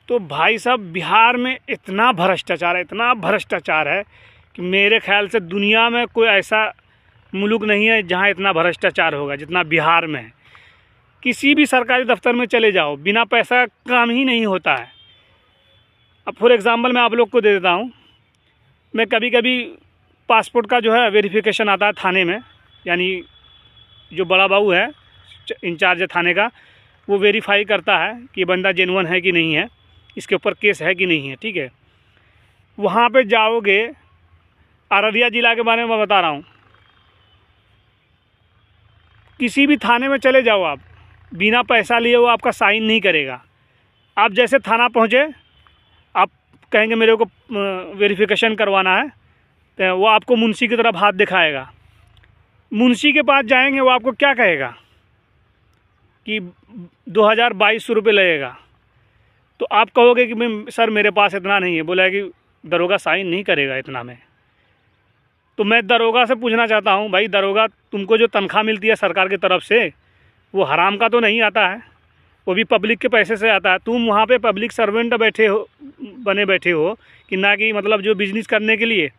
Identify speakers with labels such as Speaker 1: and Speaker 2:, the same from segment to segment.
Speaker 1: तो भाई साहब बिहार में इतना भ्रष्टाचार है कि मेरे ख्याल से दुनिया में कोई ऐसा मुल्क नहीं है जहाँ इतना भ्रष्टाचार होगा जितना बिहार में है। किसी भी सरकारी दफ्तर में चले जाओ, बिना पैसा काम ही नहीं होता है। अब फॉर एग्ज़ाम्पल मैं आप लोग को दे देता हूँ। मैं कभी कभी पासपोर्ट का जो है वेरिफिकेशन आता है थाने में, यानी जो बड़ा बाबू है इंचार्ज है थाने का, वो वेरीफाई करता है कि बंदा जेन्युइन है कि नहीं है, इसके ऊपर केस है कि नहीं है। ठीक है, वहाँ पे जाओगे, अररिया ज़िला के बारे में मैं बता रहा हूँ, किसी भी थाने में चले जाओ आप, बिना पैसा लिए वो आपका साइन नहीं करेगा। आप जैसे थाना पहुँचे, आप कहेंगे मेरे को वेरिफिकेशन करवाना है, तो वो आपको मुंशी की तरफ हाथ दिखाएगा। मुंशी के पास जाएंगे, वो आपको क्या कहेगा कि 2200 रुपये लगेगा। तो आप कहोगे कि मैं सर मेरे पास इतना नहीं है, बोला कि दरोगा साइन नहीं करेगा इतना में। तो मैं दरोगा से पूछना चाहता हूँ, भाई दरोगा, तुमको जो तनख्वाह मिलती है सरकार की तरफ से, वो हराम का तो नहीं आता है, वो भी पब्लिक के पैसे से आता है। तुम वहाँ पे पब्लिक सर्वेंट बने बैठे हो कि ना कि मतलब जो बिजनेस करने के लिए।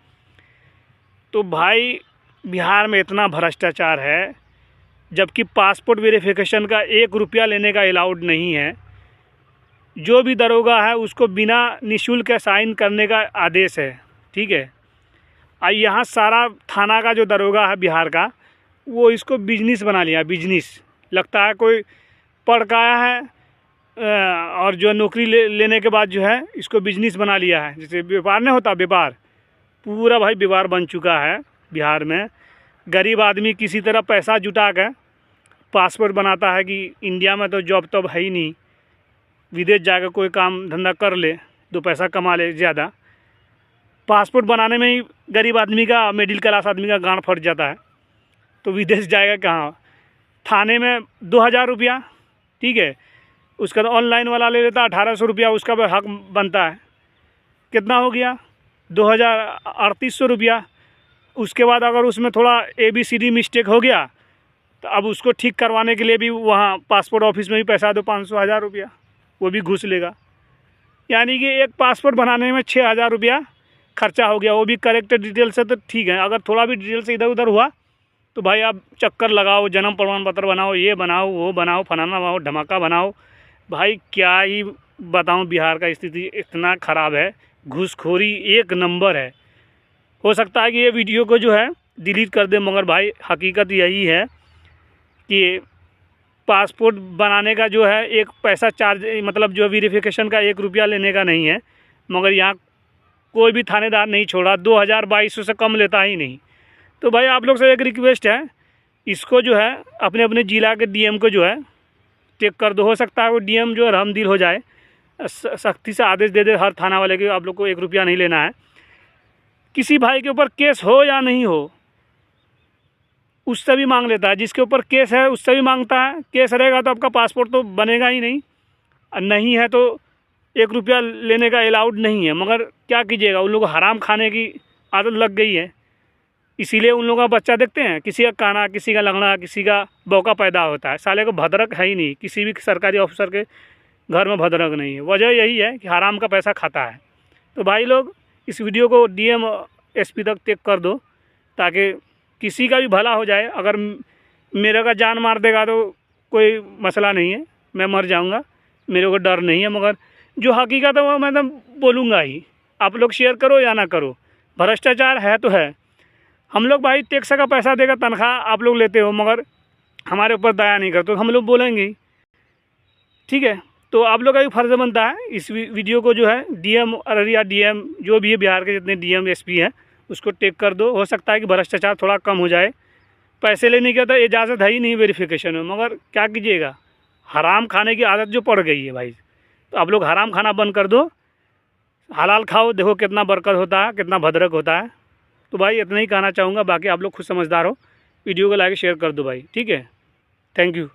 Speaker 1: तो भाई बिहार में इतना भ्रष्टाचार है, जबकि पासपोर्ट वेरिफिकेशन का 1 रुपया लेने का अलाउड नहीं है। जो भी दरोगा है उसको बिना निःशुल्क साइन करने का आदेश है। ठीक है, यहाँ सारा थाना का जो दरोगा है बिहार का, वो इसको बिजनेस बना लिया। बिजनेस लगता है कोई पढ़ का आया है और जो नौकरी लेने के बाद जो है इसको बिजनेस बना लिया है। जैसे व्यापार नहीं होता, व्यापार पूरा भाई व्यापार बन चुका है बिहार में। गरीब आदमी किसी तरह पैसा जुटा कर पासपोर्ट बनाता है कि इंडिया में तो जॉब तो है ही नहीं, विदेश जाकर कोई काम धंधा कर ले, 2 पैसा कमा ले ज़्यादा। पासपोर्ट बनाने में ही गरीब आदमी का, मिडिल क्लास आदमी का गांड फट जाता है, तो विदेश जाएगा कहाँ। थाने में 2000 रुपया, ठीक है, उसका तो ऑनलाइन वाला ले लेता 1800 रुपया, उसका भी हक बनता है। कितना हो गया 2800 रुपया। उसके बाद अगर उसमें थोड़ा ABCD मिस्टेक हो गया तो अब उसको ठीक करवाने के लिए भी वहाँ पासपोर्ट ऑफिस में भी पैसा दो, 500-1000 रुपया, वो भी घूस लेगा। यानी कि एक पासपोर्ट बनाने में 6000 रुपया खर्चा हो गया। वो भी करेक्ट डिटेल से तो ठीक है, अगर थोड़ा भी डिटेल से इधर उधर हुआ तो भाई आप चक्कर लगाओ, जन्म प्रमाण पत्र बनाओ, ये बनाओ, वो बनाओ, फलाना बनाओ, धमाका बनाओ। भाई क्या ही बताऊं, बिहार का स्थिति इतना ख़राब है, घूसखोरी 1 नंबर है। हो सकता है कि ये वीडियो को जो है डिलीट कर दे, मगर भाई हकीकत यही है कि पासपोर्ट बनाने का जो है एक पैसा चार्ज, मतलब जो वेरिफिकेशन का 1 रुपया लेने का नहीं है, मगर यहाँ कोई भी थानेदार नहीं छोड़ा, 2200 से कम लेता ही नहीं। तो भाई आप लोग से एक रिक्वेस्ट है, इसको जो है अपने अपने ज़िला के DM को जो है चेक कर दो। हो सकता है वो DM जो है रहमदिल हो जाए, सख्ती से आदेश दे दे हर थाना वाले के, आप लोग को 1 रुपया नहीं लेना है। किसी भाई के ऊपर केस हो या नहीं हो, उससे भी मांग लेता है। जिसके ऊपर केस है उससे भी मांगता है। केस रहेगा तो आपका पासपोर्ट तो बनेगा ही नहीं, और नहीं है तो 1 रुपया लेने का अलाउड नहीं है। मगर क्या कीजिएगा, उन लोगों को हराम खाने की आदत लग गई है, इसीलिए उन लोगों का बच्चा देखते हैं, किसी का काना, किसी का लंगड़ा, किसी का बौका पैदा होता है। साले को भद्रक है ही नहीं, किसी भी सरकारी ऑफिसर के घर में भद्रक नहीं है। वजह यही है कि हराम का पैसा खाता है। तो भाई लोग इस वीडियो को DM SP तक चेक कर दो, ताकि किसी का भी भला हो जाए। अगर मेरे का जान मार देगा तो कोई मसला नहीं है, मैं मर जाऊंगा, मेरे को डर नहीं है, मगर जो हकीकत है वो मैं तो बोलूँगा ही। आप लोग शेयर करो या ना करो, भ्रष्टाचार है तो है। हम लोग भाई टैक्स का पैसा देकर तनख्वाह आप लोग लेते हो, मगर हमारे ऊपर दया नहीं करते, तो हम लोग बोलेंगे ही। ठीक है, तो आप लोग का भी फ़र्ज़ बनता है इस वीडियो को जो है DM अररिया, DM जो भी है बिहार के जितने DM SP हैं उसको टेक कर दो। हो सकता है कि भ्रष्टाचार थोड़ा कम हो जाए। पैसे लेने की तो इजाज़त है ही नहीं वेरिफिकेशन में, मगर क्या कीजिएगा, हराम खाने की आदत जो पड़ गई है भाई, तो आप लोग हराम खाना बंद कर दो, हलाल खाओ, देखो कितना बरकत होता है, कितना भद्रक होता है। तो भाई इतना ही कहना चाहूँगा, बाकी आप लोग खुद समझदार हो। वीडियो को लाइक शेयर कर दो भाई, ठीक है। Thank you.